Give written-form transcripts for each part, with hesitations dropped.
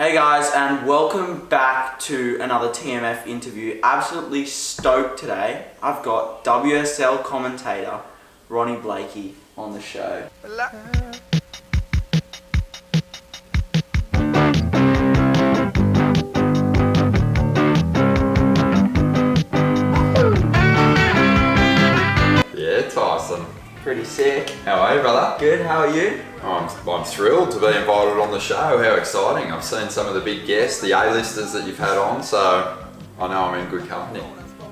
Hey guys, and welcome back to another TMF interview. Absolutely stoked today. I've got WSL commentator Ronnie Blakey on the show. Yeah, Tyson. Pretty sick. How are you, brother? Good, how are you? I'm thrilled to be invited on the show. How exciting. I've seen some of the big guests, the A-listers that you've had on, so I know I'm in good company.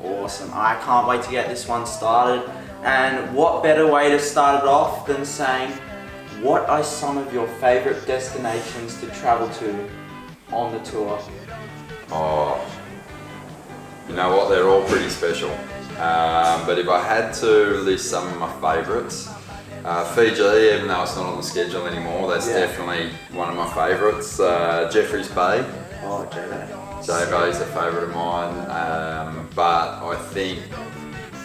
Awesome. I can't wait to get this one started. And what better way to start it off than saying, what are some of your favourite destinations to travel to on the tour? Oh, you know what? They're all pretty special. But if I had to list some of my favourites, Fiji, even though it's not on the schedule anymore, that's definitely one of my favourites. Jeffreys Bay. Oh, J-Bay. J-Bay is a favourite of mine, but I think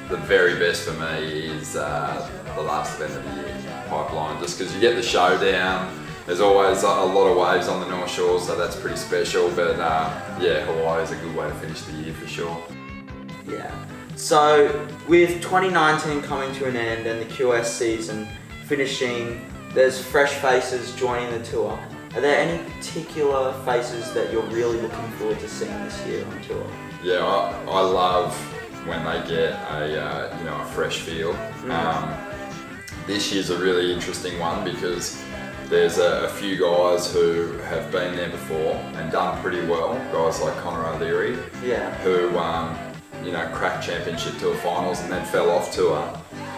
the very best for me is the last event of the year, Pipeline, just because you get the showdown. There's always a lot of waves on the North Shore, so that's pretty special, but yeah, Hawaii is a good way to finish the year for sure. Yeah. So with 2019 coming to an end and the QS season finishing, there's fresh faces joining the tour. Are there any particular faces that you're really looking forward to seeing this year on tour? Yeah, I love when they get a fresh feel. This year's a really interesting one because there's a few guys who have been there before and done pretty well. Guys like Connor O'Leary, who cracked championship tour finals and then fell off tour.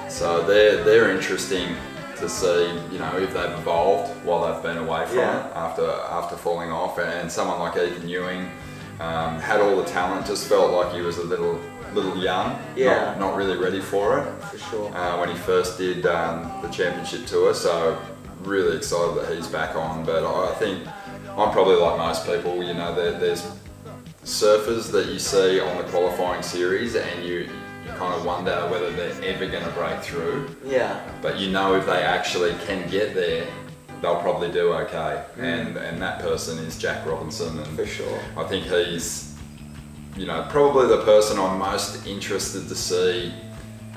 So they're interesting to see, if they've evolved while they've been away from it after falling off. And someone like Ethan Ewing had all the talent, just felt like he was a little young, not really ready for it. For sure. When he first did the championship tour, so really excited that he's back on. But I think I'm probably like most people, there's surfers that you see on the qualifying series and you kind of wonder whether they're ever going to break through. Yeah. But if they actually can get there, they'll probably do okay. And that person is Jack Robinson. And for sure. I think he's, probably the person I'm most interested to see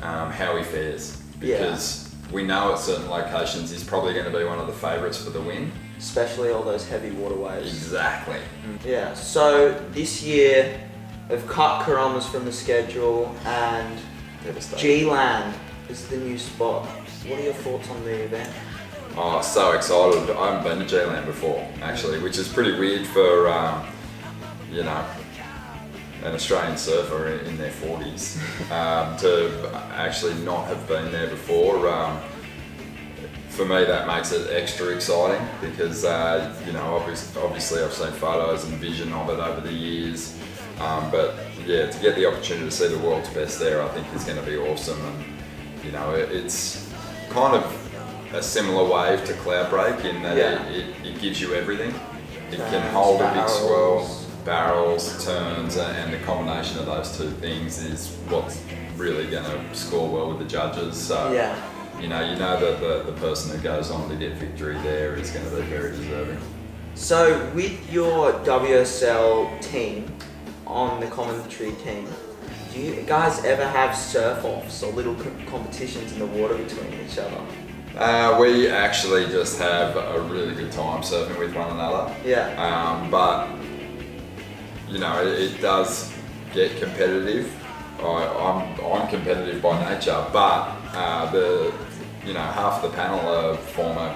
how he fares. Because we know at certain locations he's probably going to be one of the favourites for the win. Especially all those heavy waterways. Exactly. Yeah, so this year they've cut Karamas from the schedule and Gland is the new spot. What are your thoughts on the event? Oh, so excited. I haven't been to Gland before, actually, which is pretty weird for, an Australian surfer in their 40s to actually not have been there before. For me, that makes it extra exciting because, obviously I've seen photos and vision of it over the years. But yeah, to get the opportunity to see the world's best there, I think is going to be awesome. And, it's kind of a similar wave to Cloudbreak in that it gives you everything. It can hold a big swell, barrels, turns, and the combination of those two things is what's really going to score well with the judges. So. You know that the person who goes on to get victory there is going to be very deserving. So with your WSL team on the commentary team, do you guys ever have surf-offs or little competitions in the water between each other? We actually just have a really good time surfing with one another. Yeah. But, it does get competitive. I'm competitive by nature, but half the panel are former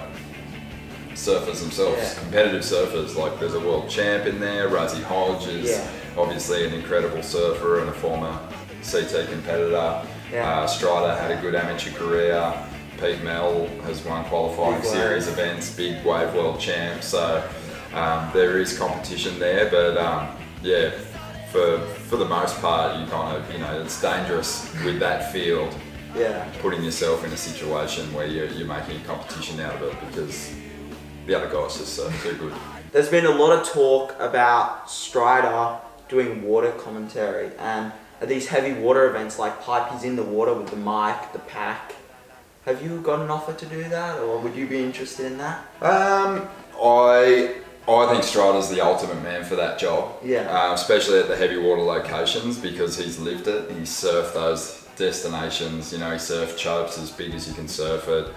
surfers themselves, competitive surfers. Like there's a world champ in there, Rosie Hodge is obviously an incredible surfer and a former CT competitor. Strider had a good amateur career. Pete Mell has won qualifying series events, big wave world champ. So there is competition there, but for the most part, you kind of, it's dangerous with that field. Putting yourself in a situation where you're making a competition out of it because the other guys just too good. There's been a lot of talk about Strider doing water commentary, and at these heavy water events like Pipe, he's in the water with the mic, the pack. Have you got an offer to do that, or would you be interested in that? I I think Strider's the ultimate man for that job. Yeah. Especially at the heavy water locations, because he's lived it. He's surfed those destinations. You know, he surfed chopes as big as you can surf it.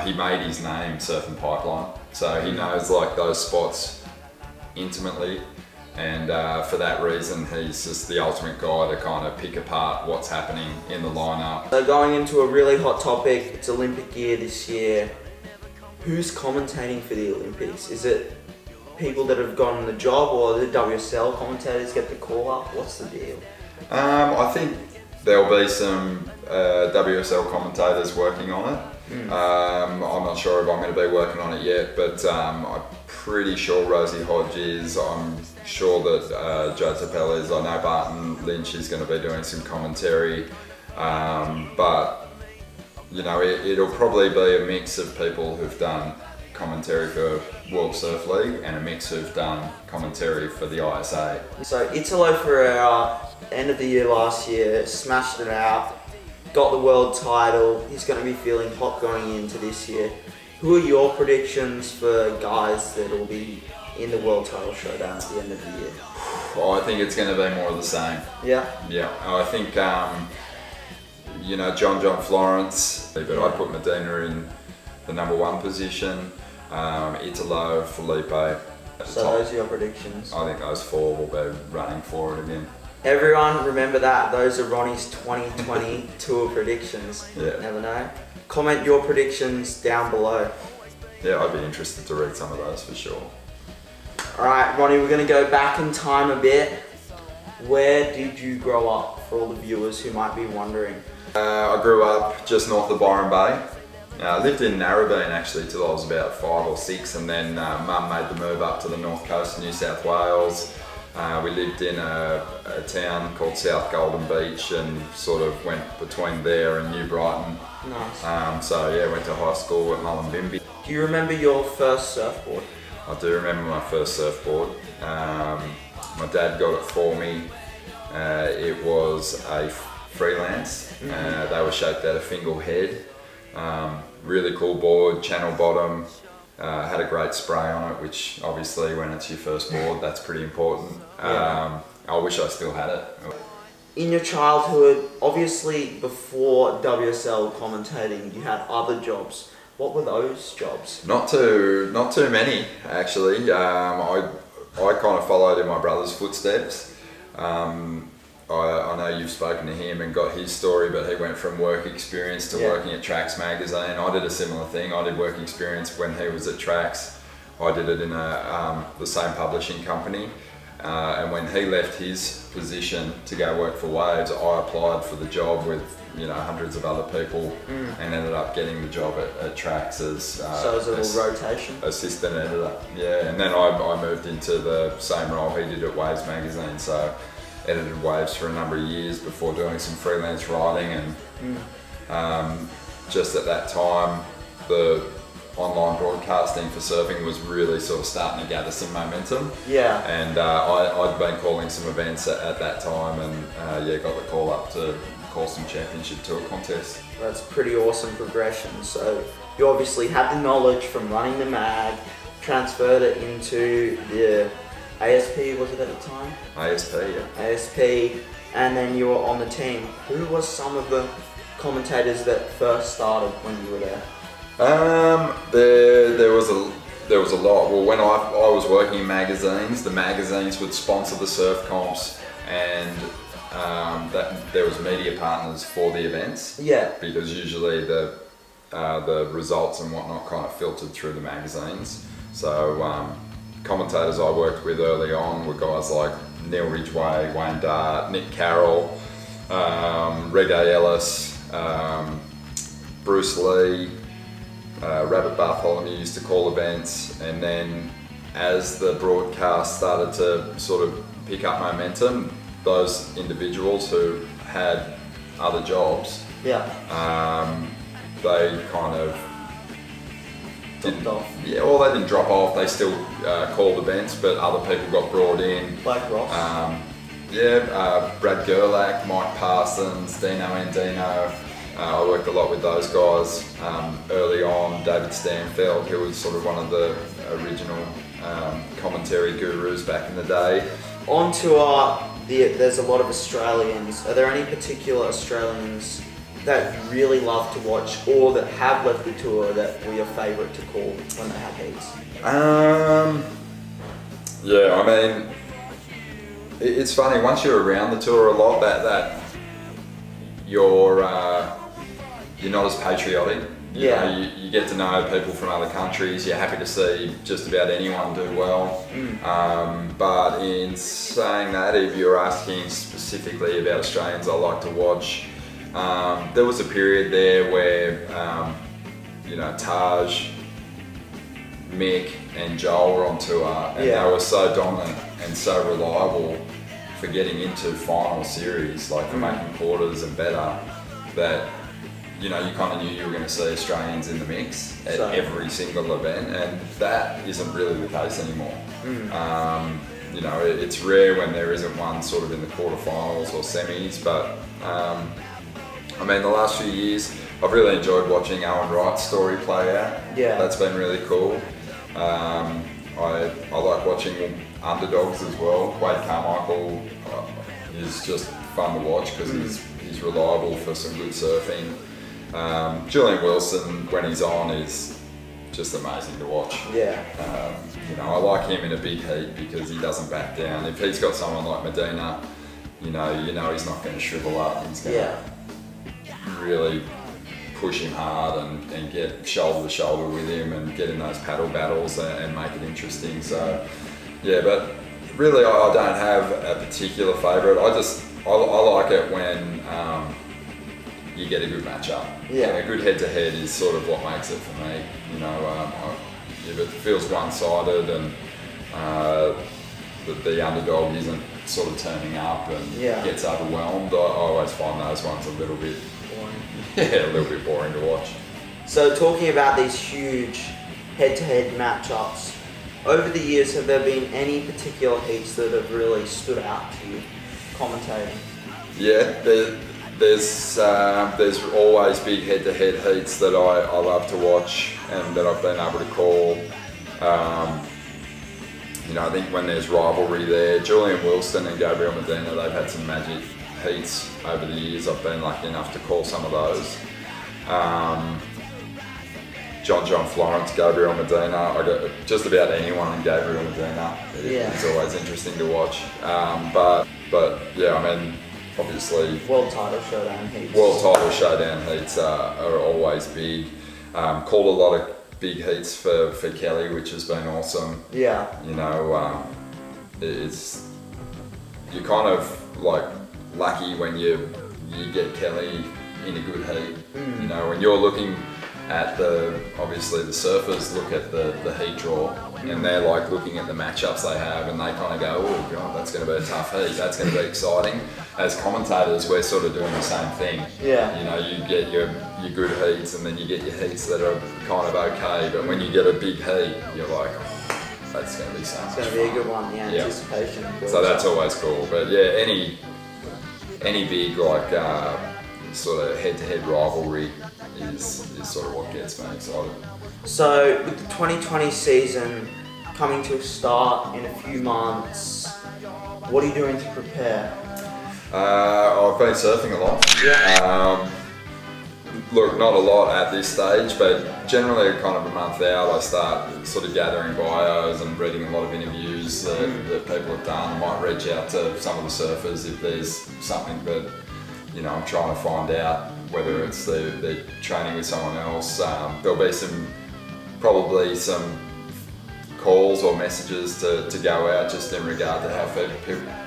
He made his name surfing pipeline, so he knows like those spots intimately. And for that reason, he's just the ultimate guy to kind of pick apart what's happening in the lineup. So going into a really hot topic, it's Olympic year this year. Who's commentating for the Olympics? Is it people that have gotten the job, or the WSL commentators get the call up? What's the deal? I think there'll be some WSL commentators working on it. I'm not sure if I'm going to be working on it yet, but I'm pretty sure Rosie Hodge is. I'm sure that Joe Tapell is. I know Barton Lynch is going to be doing some commentary, but you know, it'll probably be a mix of people who've done commentary for World Surf League and a mix who've done commentary for the ISA. So Italo Ferreira, end of the year last year, smashed it out, got the world title. He's going to be feeling hot going into this year. Who are your predictions for guys that will be in the world title showdown at the end of the year? Well, I think it's going to be more of the same. Yeah? Yeah, I think, you know, John Florence, but I'd put Medina in the number 1 position, Italo, Felipe at the So top. those are your predictions. I think those 4 will be running for it again. Everyone, remember that. Those are Ronnie's 2020 tour predictions. Yeah. Never know. Comment your predictions down below. Yeah, I'd be interested to read some of those for sure. Alright, Ronnie, we're going to go back in time a bit. Where did you grow up, for all the viewers who might be wondering? I grew up just north of Byron Bay. I lived in Narrabeen actually till I was about 5 or 6, and then Mum made the move up to the north coast of New South Wales. We lived in a town called South Golden Beach and sort of went between there and New Brighton. Nice. So yeah, went to high school at Mullumbimby. Do you remember your first surfboard? I do remember my first surfboard. My dad got it for me. It was a freelance. They were shaped out of Fingal head. Really cool board, channel bottom. Had a great spray on it, which obviously when it's your first board, that's pretty important. Yeah. I wish I still had it. In your childhood, obviously before WSL commentating, you had other jobs. What were those jobs? Not too many actually. I kind of followed in my brother's footsteps. I know you've spoken to him and got his story, but he went from work experience to working at Tracks magazine. I did a similar thing. I did work experience when he was at Tracks. I did it in the same publishing company. And when he left his position to go work for Waves, I applied for the job with hundreds of other people and ended up getting the job at Tracks as So it was a little rotation? Assistant editor. Yeah, and then I moved into the same role he did at Waves magazine. So edited Waves for a number of years before doing some freelance writing, and just at that time the online broadcasting for surfing was really sort of starting to gather some momentum. Yeah. And I'd been calling some events at that time, and got the call up to call some championship tour contests. That's pretty awesome progression. So you obviously had the knowledge from running the mag, transferred it into the ASP, was it at the time? ASP, yeah. ASP, and then you were on the team. Who was some of the commentators that first started when you were there? There was a lot. Well, when I was working in magazines, the magazines would sponsor the surf comps, and there was media partners for the events. Yeah. Because usually the results and whatnot kind of filtered through the magazines. So commentators I worked with early on were guys like Neil Ridgway, Wayne Dart, Nick Carroll, Reggae Ellis, Bruce Lee, Rabbit Bartholomew used to call events, and then as the broadcast started to sort of pick up momentum, those individuals who had other jobs, they kind of dropped off. Yeah, well, they didn't drop off. They still called events, but other people got brought in. Like Ross. Brad Gerlach, Mike Parsons, Dino Andino. I worked a lot with those guys early on. David Stanfield, who was sort of one of the original commentary gurus back in the day. On tour, there's a lot of Australians. Are there any particular Australians that you really love to watch, or that have left the tour that were your favourite to call when they had heats? Yeah, I mean, it's funny, once you're around the tour a lot, that you're not as patriotic. You know, you get to know people from other countries. You're happy to see just about anyone do well. But in saying that, if you're asking specifically about Australians I like to watch, there was a period there where Taj, Mick and Joel were on tour, and they were so dominant and so reliable for getting into final series, like for making quarters and better, that you kind of knew you were going to see Australians in the mix at every single event, and that isn't really the case anymore. It's rare when there isn't one sort of in the quarterfinals or semis, but I mean, the last few years I've really enjoyed watching Owen Wright's story play out. Yeah, that's been really cool. I like watching underdogs as well. Wade Carmichael is just fun to watch because he's reliable for some good surfing. Julian Wilson, when he's on, is just amazing to watch. Yeah. I like him in a big heat because he doesn't back down. If he's got someone like Medina, you know he's not going to shrivel up. He's going to really push him hard and get shoulder to shoulder with him and get in those paddle battles and make it interesting. So, yeah, but really I don't have a particular favourite. I like it when you get a good matchup. Yeah. A good head-to-head is sort of what makes it for me. If it feels one-sided and the underdog isn't sort of turning up and gets overwhelmed, I always find those ones a little bit boring. Yeah, a little bit boring to watch. So talking about these huge head-to-head matchups, over the years have there been any particular heats that have really stood out to you commentating? Yeah, there's always big head-to-head heats that I love to watch and that I've been able to call. I think when there's rivalry there, Julian Wilson and Gabriel Medina, they've had some magic heats over the years. I've been lucky enough to call some of those. John Florence, Gabriel Medina, I got just about anyone in Gabriel Medina. It's always interesting to watch. But yeah, I mean, obviously World title showdown heats are always big. Called a lot of big heats for Kelly, which has been awesome. Yeah. You're kind of like lucky when you get Kelly in a good heat. When you're looking at obviously the surfers look at the heat draw and they're like looking at the matchups they have and they kind of go, oh God, that's going to be a tough heat, that's going to be exciting. As commentators, we're sort of doing the same thing. Yeah. You get your good heats and then you get your heats that are kind of okay, but when you get a big heat, you're like, oh, that's going to be so much fun. It's going to be a good one, the anticipation. So that's always cool. But yeah, any big like sort of head-to-head rivalry is sort of what gets me excited. So with the 2020 season coming to a start in a few months, what are you doing to prepare? I've been surfing a lot. Yeah. Look, not a lot at this stage, but generally kind of a month out I start sort of gathering bios and reading a lot of interviews that people have done. I might reach out to some of the surfers if there's something that I'm trying to find out, whether it's they're training with someone else. There'll be probably some calls or messages to go out just in regard to how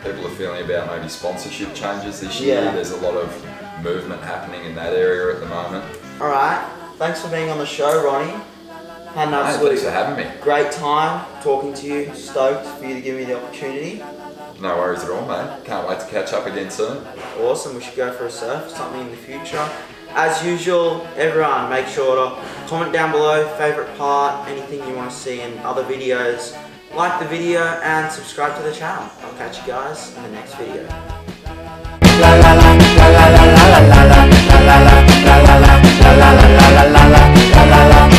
people are feeling about maybe sponsorship changes this year. There's a lot of movement happening in that area at the moment. Alright, thanks for being on the show, Ronnie. Had an absolute thanks for having me. Great time talking to you. Stoked for you to give me the opportunity. No worries at all, mate. Can't wait to catch up again soon. Awesome, we should go for a surf, something in the future. As usual, everyone, make sure to comment down below, favourite part, anything you want to see in other videos. Like the video and subscribe to the channel. I'll catch you guys in the next video.